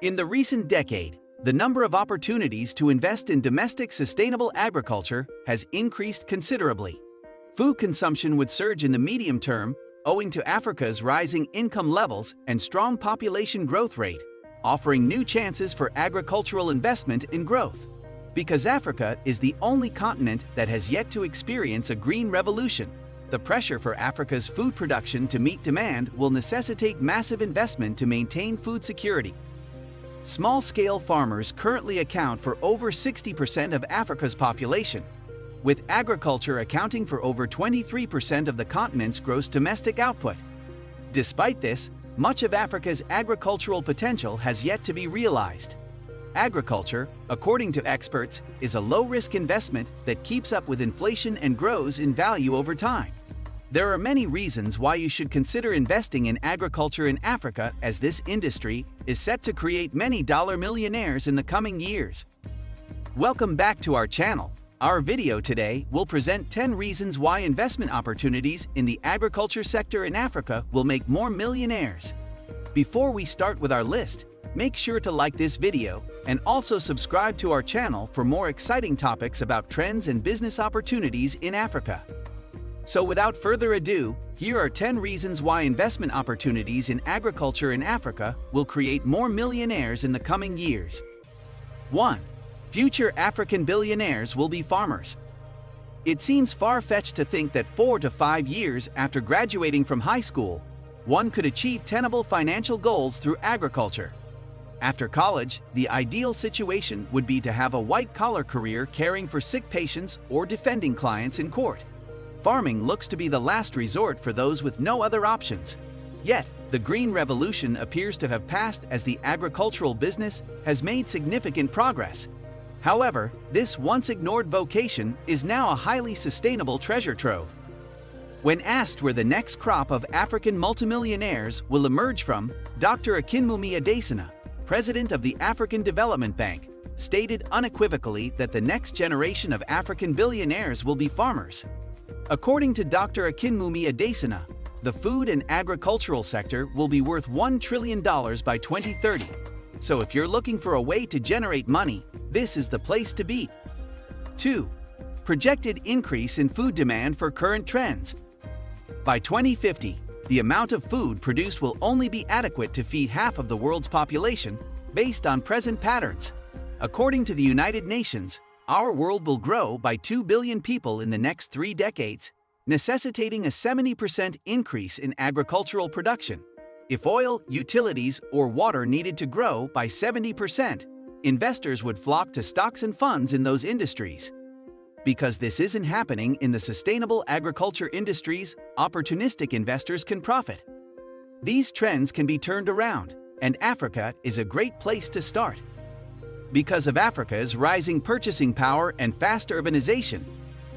In the recent decade, the number of opportunities to invest in domestic sustainable agriculture has increased considerably. Food consumption would surge in the medium term, owing to Africa's rising income levels and strong population growth rate, offering new chances for agricultural investment in growth. Because Africa is the only continent that has yet to experience a green revolution, the pressure for Africa's food production to meet demand will necessitate massive investment to maintain food security. Small-scale farmers currently account for over 60% of Africa's population, with agriculture accounting for over 23% of the continent's gross domestic output. Despite this, much of Africa's agricultural potential has yet to be realized. Agriculture, according to experts, is a low-risk investment that keeps up with inflation and grows in value over time. There are many reasons why you should consider investing in agriculture in Africa, as this industry is set to create many dollar millionaires in the coming years. Welcome back to our channel. Our video today will present 10 reasons why investment opportunities in the agriculture sector in Africa will make more millionaires. Before we start with our list, make sure to like this video and also subscribe to our channel for more exciting topics about trends and business opportunities in Africa. So without further ado, here are 10 reasons why investment opportunities in agriculture in Africa will create more millionaires in the coming years. 1. Future African billionaires will be farmers. It seems far-fetched to think that 4 to 5 years after graduating from high school, one could achieve tenable financial goals through agriculture. After college, the ideal situation would be to have a white-collar career caring for sick patients or defending clients in court. Farming looks to be the last resort for those with no other options. Yet, the Green Revolution appears to have passed as the agricultural business has made significant progress. However, this once-ignored vocation is now a highly sustainable treasure trove. When asked where the next crop of African multimillionaires will emerge from, Dr. Akinwumi Adesina, president of the African Development Bank, stated unequivocally that the next generation of African billionaires will be farmers. According to Dr. Akinwumi Adesina, the food and agricultural sector will be worth $1 trillion by 2030. So if you're looking for a way to generate money, this is the place to be. 2. Projected increase in food demand for current trends. By 2050, the amount of food produced will only be adequate to feed half of the world's population based on present patterns. According to the United Nations, our world will grow by 2 billion people in the next 3 decades, necessitating a 70% increase in agricultural production. If oil, utilities, or water needed to grow by 70%, investors would flock to stocks and funds in those industries. Because this isn't happening in the sustainable agriculture industries, opportunistic investors can profit. These trends can be turned around, and Africa is a great place to start. Because of Africa's rising purchasing power and fast urbanization,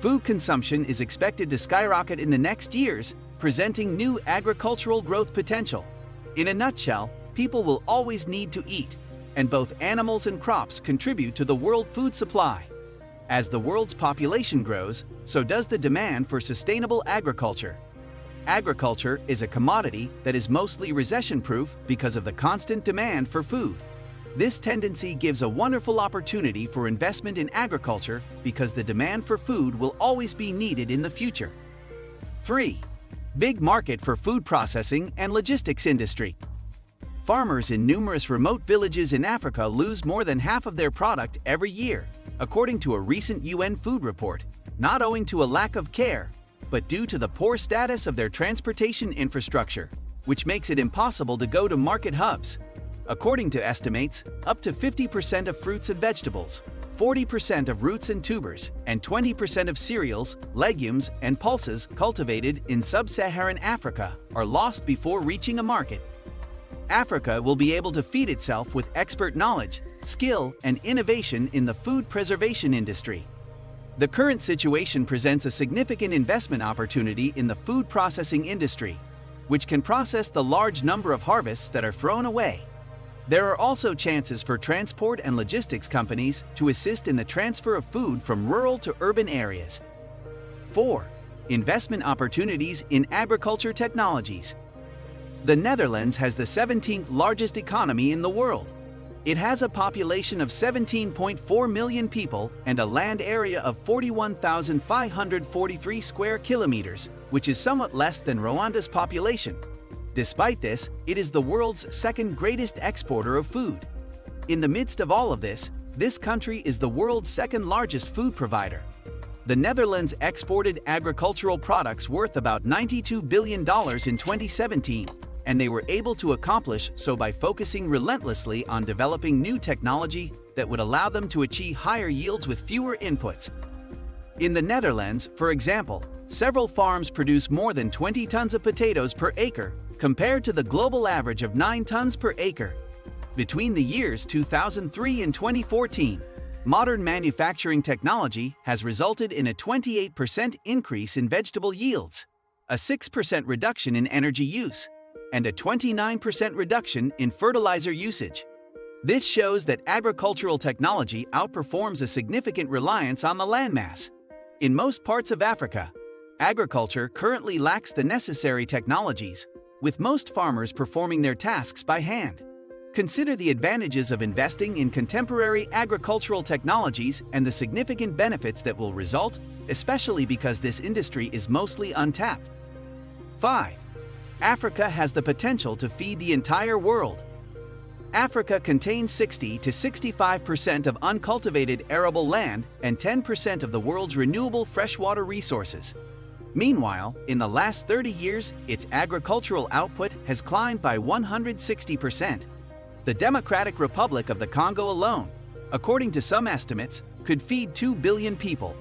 food consumption is expected to skyrocket in the next years, presenting new agricultural growth potential. In a nutshell, people will always need to eat, and both animals and crops contribute to the world food supply. As the world's population grows, so does the demand for sustainable agriculture. Agriculture is a commodity that is mostly recession-proof because of the constant demand for food. This tendency gives a wonderful opportunity for investment in agriculture because the demand for food will always be needed in the future. 3. Big market for food processing and logistics industry. Farmers in numerous remote villages in Africa lose more than half of their product every year, according to a recent UN food report, not owing to a lack of care, but due to the poor status of their transportation infrastructure, which makes it impossible to go to market hubs. According to estimates, up to 50% of fruits and vegetables, 40% of roots and tubers, and 20% of cereals, legumes, and pulses cultivated in sub-Saharan Africa are lost before reaching a market. Africa will be able to feed itself with expert knowledge, skill, and innovation in the food preservation industry. The current situation presents a significant investment opportunity in the food processing industry, which can process the large number of harvests that are thrown away. There are also chances for transport and logistics companies to assist in the transfer of food from rural to urban areas. 4. Investment opportunities in agriculture technologies. The Netherlands has the 17th largest economy in the world. It has a population of 17.4 million people and a land area of 41,543 square kilometers, which is somewhat less than Rwanda's population. Despite this, it is the world's second greatest exporter of food. In the midst of all of this country is the world's second largest food provider. The Netherlands exported agricultural products worth about $92 billion in 2017, and they were able to accomplish so by focusing relentlessly on developing new technology that would allow them to achieve higher yields with fewer inputs. In the Netherlands, for example, several farms produce more than 20 tons of potatoes per acre, compared to the global average of 9 tons per acre. Between the years 2003 and 2014, modern manufacturing technology has resulted in a 28% increase in vegetable yields, a 6% reduction in energy use, and a 29% reduction in fertilizer usage. This shows that agricultural technology outperforms a significant reliance on the landmass. In most parts of Africa, agriculture currently lacks the necessary technologies, with most farmers performing their tasks by hand. Consider the advantages of investing in contemporary agricultural technologies and the significant benefits that will result, especially because this industry is mostly untapped. 5. Africa has the potential to feed the entire world. Africa contains 60 to 65% of uncultivated arable land and 10% of the world's renewable freshwater resources. Meanwhile, in the last 30 years, its agricultural output has climbed by 160%. The Democratic Republic of the Congo alone, according to some estimates, could feed 2 billion people.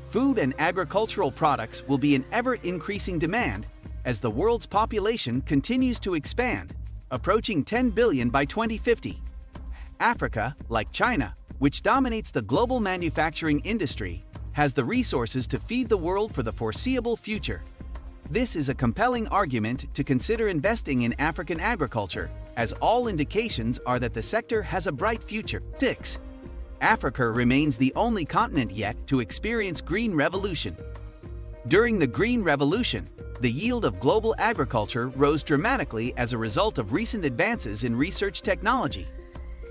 Food and agricultural products will be in ever-increasing demand as the world's population continues to expand, approaching 10 billion by 2050. Africa, like China, which dominates the global manufacturing industry, has the resources to feed the world for the foreseeable future. This is a compelling argument to consider investing in African agriculture, as all indications are that the sector has a bright future. 6. Africa remains the only continent yet to experience green revolution. During the Green Revolution, the yield of global agriculture rose dramatically as a result of recent advances in research technology.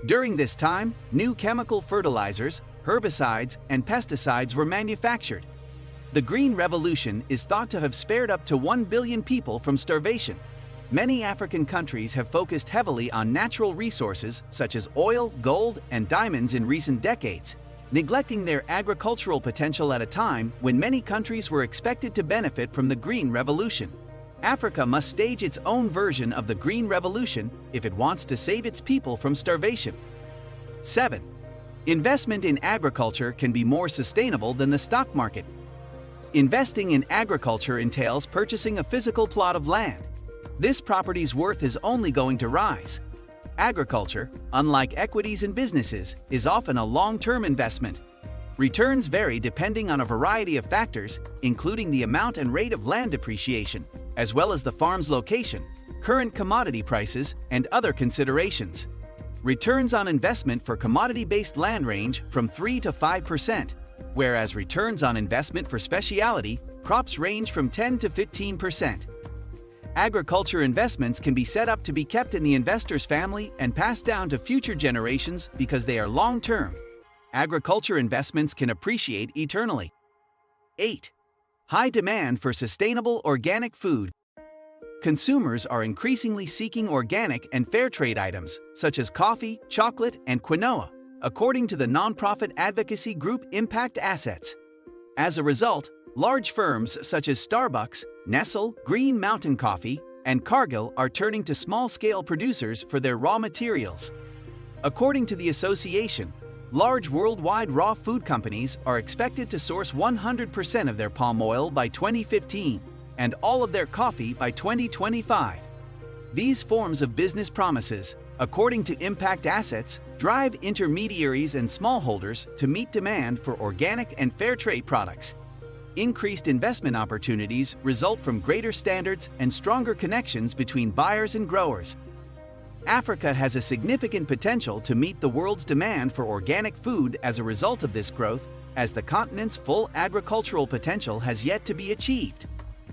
During this time, new chemical fertilizers, herbicides, and pesticides were manufactured. The Green Revolution is thought to have spared up to 1 billion people from starvation. Many African countries have focused heavily on natural resources such as oil, gold, and diamonds in recent decades, neglecting their agricultural potential at a time when many countries were expected to benefit from the Green Revolution. Africa must stage its own version of the Green Revolution if it wants to save its people from starvation. 7. Investment in agriculture can be more sustainable than the stock market. Investing in agriculture entails purchasing a physical plot of land. This property's worth is only going to rise. Agriculture, unlike equities and businesses, is often a long-term investment. Returns vary depending on a variety of factors, including the amount and rate of land depreciation, as well as the farm's location, current commodity prices, and other considerations. Returns on investment for commodity-based land range from 3 to 5%, whereas returns on investment for specialty crops range from 10 to 15%. Agriculture investments can be set up to be kept in the investor's family and passed down to future generations because they are long-term. Agriculture investments can appreciate eternally. 8. High demand for sustainable organic food. Consumers are increasingly seeking organic and fair trade items, such as coffee, chocolate, and quinoa, according to the nonprofit advocacy group Impact Assets. As a result, large firms such as Starbucks, Nestle, Green Mountain Coffee, and Cargill are turning to small-scale producers for their raw materials. According to the association, large worldwide raw food companies are expected to source 100% of their palm oil by 2015 and all of their coffee by 2025. These forms of business promises, according to Impact Assets, drive intermediaries and smallholders to meet demand for organic and fair trade products. Increased investment opportunities result from greater standards and stronger connections between buyers and growers. Africa has a significant potential to meet the world's demand for organic food as a result of this growth, as the continent's full agricultural potential has yet to be achieved.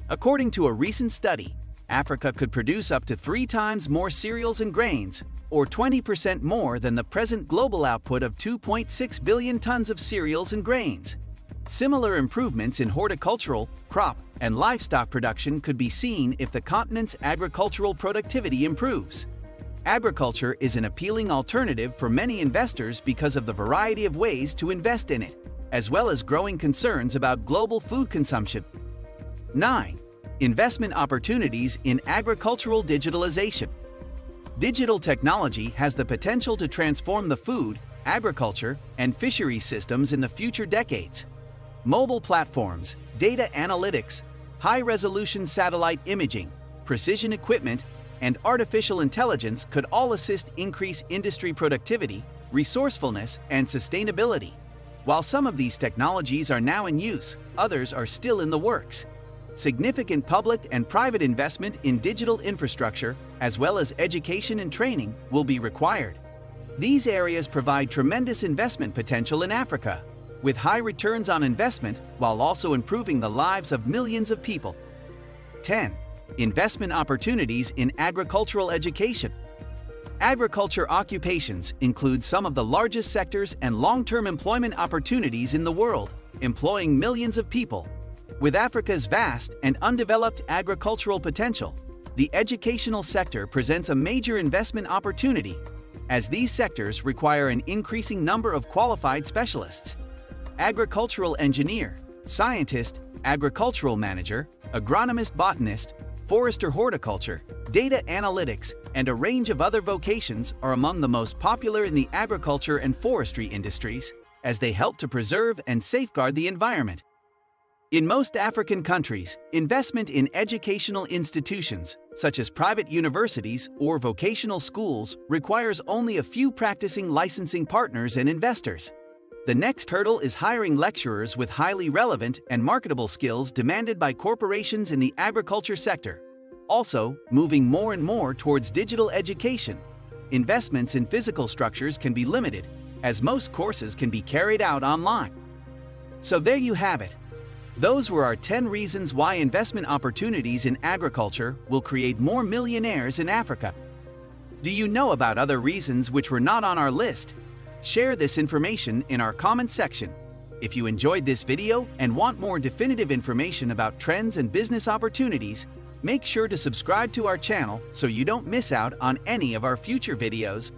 According to a recent study, Africa could produce up to 3 times more cereals and grains, or 20% more than the present global output of 2.6 billion tons of cereals and grains. Similar improvements in horticultural, crop, and livestock production could be seen if the continent's agricultural productivity improves. Agriculture is an appealing alternative for many investors because of the variety of ways to invest in it, as well as growing concerns about global food consumption. 9. Investment opportunities in agricultural digitalization. Digital technology has the potential to transform the food, agriculture, and fisheries systems in the future decades. Mobile platforms, data analytics, high-resolution satellite imaging, precision equipment, and artificial intelligence could all assist increase industry productivity, resourcefulness, and sustainability. While some of these technologies are now in use, others are still in the works. Significant public and private investment in digital infrastructure, as well as education and training, will be required. These areas provide tremendous investment potential in Africa, with high returns on investment while also improving the lives of millions of people. 10. Investment opportunities in agricultural education. Agriculture occupations include some of the largest sectors and long-term employment opportunities in the world, employing millions of people. With Africa's vast and undeveloped agricultural potential, the educational sector presents a major investment opportunity, as these sectors require an increasing number of qualified specialists. Agricultural engineer, scientist, agricultural manager, agronomist botanist, forester horticulture, data analytics, and a range of other vocations are among the most popular in the agriculture and forestry industries, as they help to preserve and safeguard the environment. In most African countries, investment in educational institutions, such as private universities or vocational schools, requires only a few practicing licensing partners and investors. The next hurdle is hiring lecturers with highly relevant and marketable skills demanded by corporations in the agriculture sector. Also, moving more and more towards digital education, investments in physical structures can be limited, as most courses can be carried out online. So there you have it. Those were our 10 reasons why investment opportunities in agriculture will create more millionaires in Africa. Do you know about other reasons which were not on our list? Share this information in our comment section. If you enjoyed this video and want more definitive information about trends and business opportunities, make sure to subscribe to our channel so you don't miss out on any of our future videos